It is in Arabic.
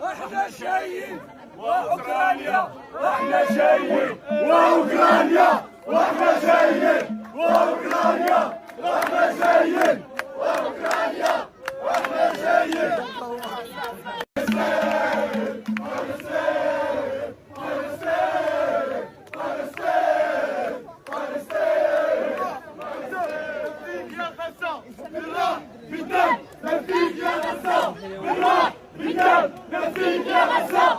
احنا شيء واوكرانيا، احنا شيء واوكرانيا، واحنا شيء واوكرانيا، واحنا شيء واوكرانيا، واحنا شيء. بالدم نفديك يا غسان، بالراح بالدم نفديك يا غسان.